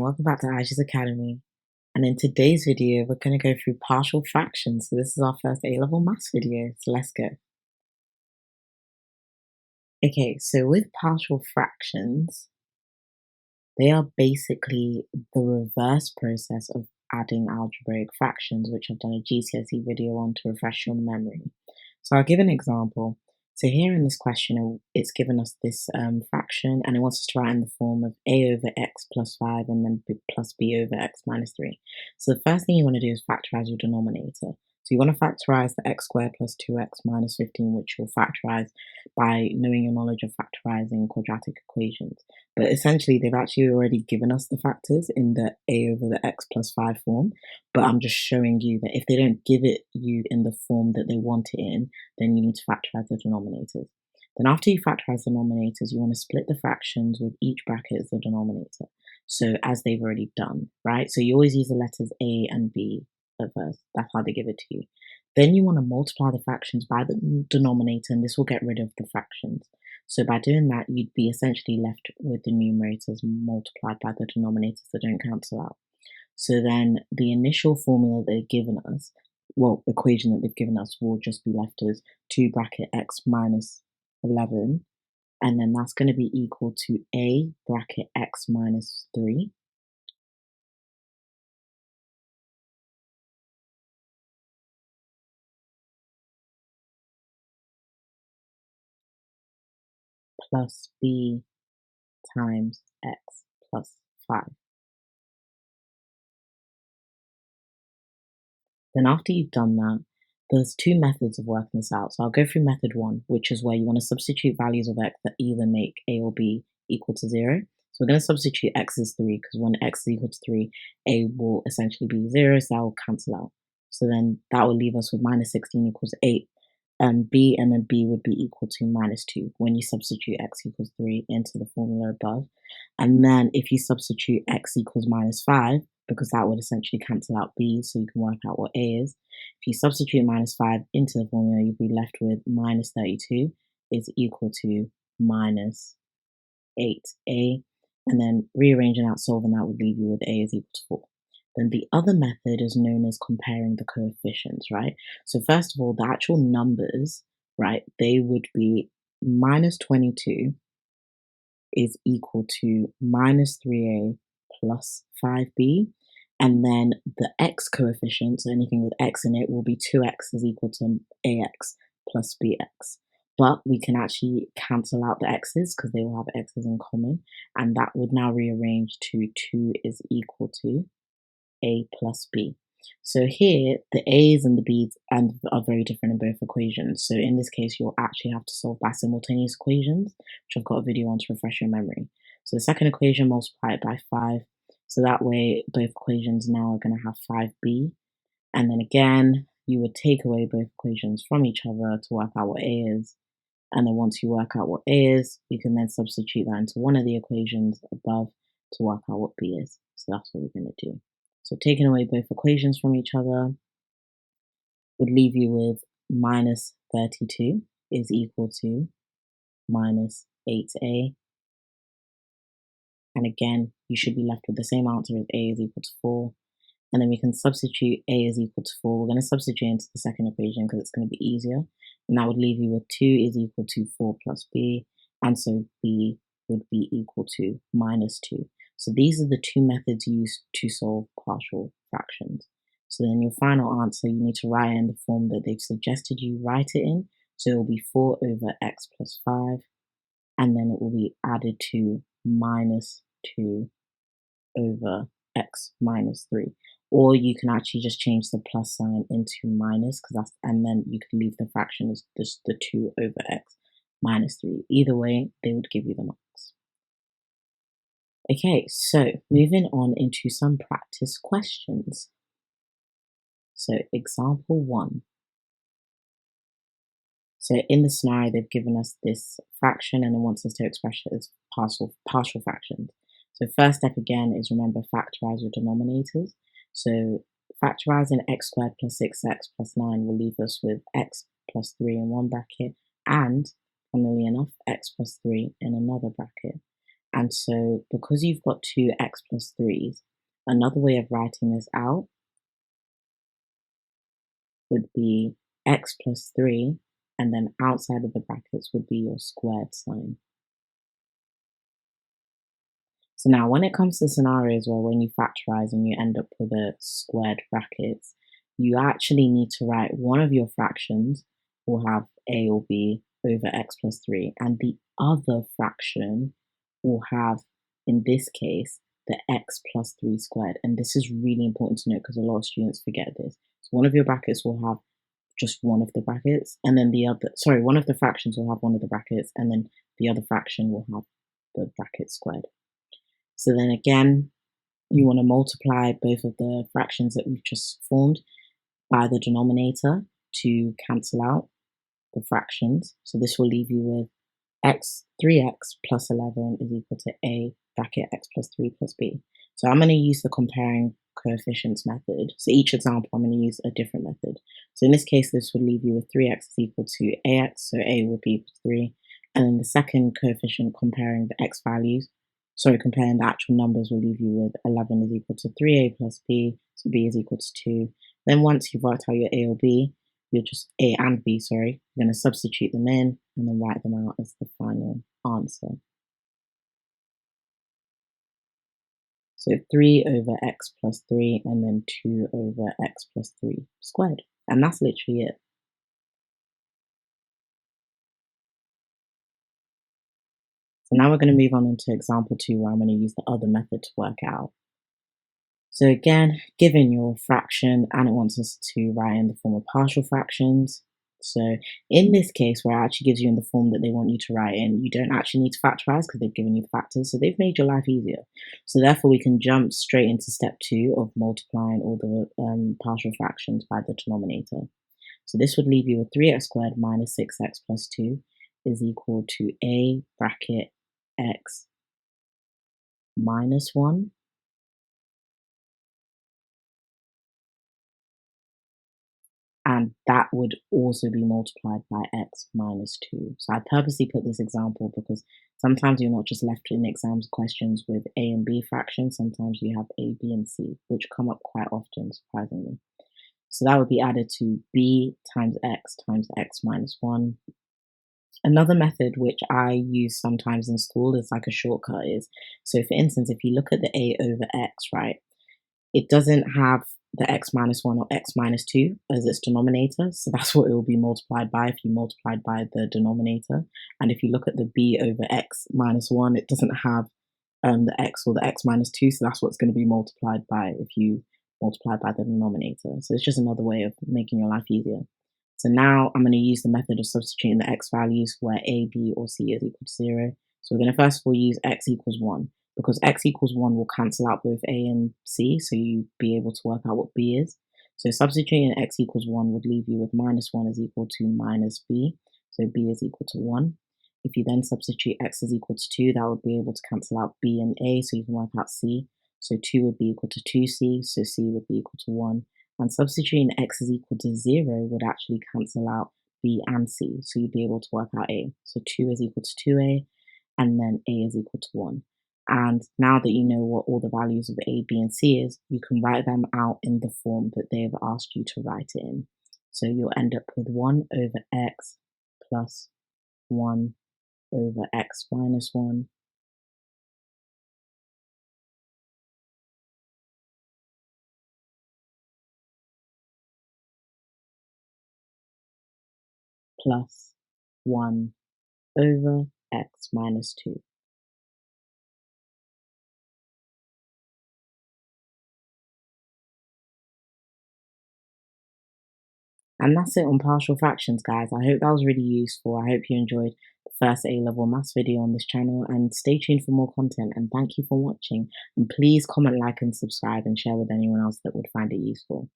welcome back to Aisha.Academy. And in today's video, we're going to go through partial fractions. So this is our first A-level maths video, so let's go. Okay, so with partial fractions, they are basically the reverse process of adding algebraic fractions, which I've done a GCSE video on to refresh your memory. So I'll give an example. So here in this question, it's given us this fraction, and it wants us to write in the form of a over x plus 5 and then plus b over x minus 3. So the first thing you want to do is factorize your denominator. So you want to factorize the x squared plus 2x minus 15, which you'll factorize by knowing your knowledge of factorizing quadratic equations. But essentially, they've actually already given us the factors in the a over the x plus 5 form. But I'm just showing you that if they don't give it you in the form that they want it in, then you need to factorize the denominators. Then after you factorize the denominators, you want to split the fractions with each bracket as the denominator. So as they've already done, right? So you always use the letters a and b at first. That's how they give it to you. Then you want to multiply the fractions by the denominator, and this will get rid of the fractions. So by doing that, you'd be essentially left with the numerators multiplied by the denominators that don't cancel out. So then the initial formula they've given us, well, equation that they've given us will just be left as 2 bracket x minus 11, and then that's going to be equal to a bracket x minus 3 plus b times x plus 5. Then after you've done that, there's two methods of working this out. So I'll go through method 1, which is where you want to substitute values of x that either make a or b equal to 0. So we're going to substitute x as 3, because when x is equal to 3, a will essentially be 0, so that will cancel out. So then that will leave us with minus 16 equals 8. B and then b would be equal to minus 2 when you substitute x equals 3 into the formula above. And then if you substitute x equals minus 5, because that would essentially cancel out b, so you can work out what a is. If you substitute minus 5 into the formula, you'll be left with minus 32 is equal to minus 8a. And then rearranging out, solving that would leave you with a is equal to 4. Then the other method is known as comparing the coefficients, right? So first of all, the actual numbers, right, they would be minus 22 is equal to minus 3a plus 5b. And then the x coefficient, so anything with x in it, will be 2x is equal to ax plus bx. But we can actually cancel out the x's because they will have x's in common. And that would now rearrange to 2 is equal to a plus b. So here, the a's and the b's are very different in both equations. So in this case, you'll actually have to solve by simultaneous equations, which I've got a video on to refresh your memory. So the second equation, multiply it by 5. So that way, both equations now are going to have 5b. And then again, you would take away both equations from each other to work out what a is. And then once you work out what a is, you can then substitute that into one of the equations above to work out what b is. So that's what we're going to do. So taking away both equations from each other would leave you with minus 32 is equal to minus 8a. And again, you should be left with the same answer as a is equal to 4. And then we can substitute a is equal to 4. We're going to substitute into the second equation because it's going to be easier. And that would leave you with 2 is equal to 4 plus b. And so b would be equal to minus 2. So these are the two methods used to solve partial fractions. So then your final answer, you need to write it in the form that they've suggested you write it in. So it will be 4 over x plus 5, and then it will be added to minus 2 over x minus 3. Or you can actually just change the plus sign into minus, and then you could leave the fraction as just the 2 over x minus 3. Either way, they would give you the marks. Okay, so moving on into some practice questions. So example 1. So in the scenario, they've given us this fraction and it wants us to express it as partial fractions. So first step again is remember factorize your denominators. So factorizing x squared plus 6x plus 9 will leave us with x plus 3 in one bracket and, funnily enough, x plus 3 in another bracket. And so because you've got two x plus 3's, another way of writing this out would be x plus 3, and then outside of the brackets would be your squared sign. So now when it comes to scenarios where when you factorize and you end up with a squared brackets, you actually need to write one of your fractions will have a or b over x plus 3, and the other fraction will have, in this case, the x plus 3 squared. And this is really important to note because a lot of students forget this. So one of your brackets will have just one of the brackets, and then one of the fractions will have one of the brackets, and then the other fraction will have the bracket squared. So then again, you want to multiply both of the fractions that we've just formed by the denominator to cancel out the fractions. So this will leave you with 3x plus 11 is equal to a bracket x plus 3 plus b. So I'm going to use the comparing coefficients method. So each example, I'm going to use a different method. So in this case, this would leave you with 3x is equal to ax, so a would be equal to 3. And then the second coefficient comparing the x values, comparing the actual numbers, will leave you with 11 is equal to 3a plus b, so b is equal to 2. Then once you've worked out your a or b, you're just a and b, you're going to substitute them in and then write them out as the final answer. So 3 over x plus 3 and then 2 over x plus 3 squared. And that's literally it. So now we're going to move on into example 2, where I'm going to use the other method to work out. So again, given your fraction and it wants us to write in the form of partial fractions. So in this case, where it actually gives you in the form that they want you to write in, you don't actually need to factorize because they've given you the factors. So they've made your life easier. So therefore, we can jump straight into step 2 of multiplying all the partial fractions by the denominator. So this would leave you with 3x squared minus 6x plus 2 is equal to a bracket x minus 1 and that would also be multiplied by x minus 2. So I purposely put this example because sometimes you're not just left in exams questions with a and b fractions, sometimes you have a, b, and c, which come up quite often, surprisingly. So that would be added to b times x minus 1. Another method which I use sometimes in school is like a shortcut is, so for instance, if you look at the a over x, right, it doesn't have the x minus 1 or x minus 2 as its denominator. So that's what it will be multiplied by if you multiplied by the denominator. And if you look at the b over x minus 1, it doesn't have the x or the x minus 2. So that's what's going to be multiplied by if you multiply by the denominator. So it's just another way of making your life easier. So now I'm going to use the method of substituting the x values where a, b, or c is equal to 0. So we're going to first of all use x equals 1. Because x equals 1 will cancel out both a and c, so you'll be able to work out what b is. So substituting x equals 1 would leave you with minus 1 is equal to minus b, so b is equal to 1. If you then substitute x is equal to 2, that would be able to cancel out b and a, so you can work out c. So 2 would be equal to 2c, so c would be equal to 1. And substituting x is equal to 0 would actually cancel out b and c, so you'd be able to work out a. So 2 is equal to 2a, and then a is equal to 1. And now that you know what all the values of a, b, and c is, you can write them out in the form that they've asked you to write it in. So you'll end up with 1 over x plus 1 over x minus 1 plus 1 over x minus 2. And that's it on partial fractions, guys. I hope that was really useful. I hope you enjoyed the first A-level maths video on this channel, and stay tuned for more content, and thank you for watching. And please comment, like, and subscribe and share with anyone else that would find it useful.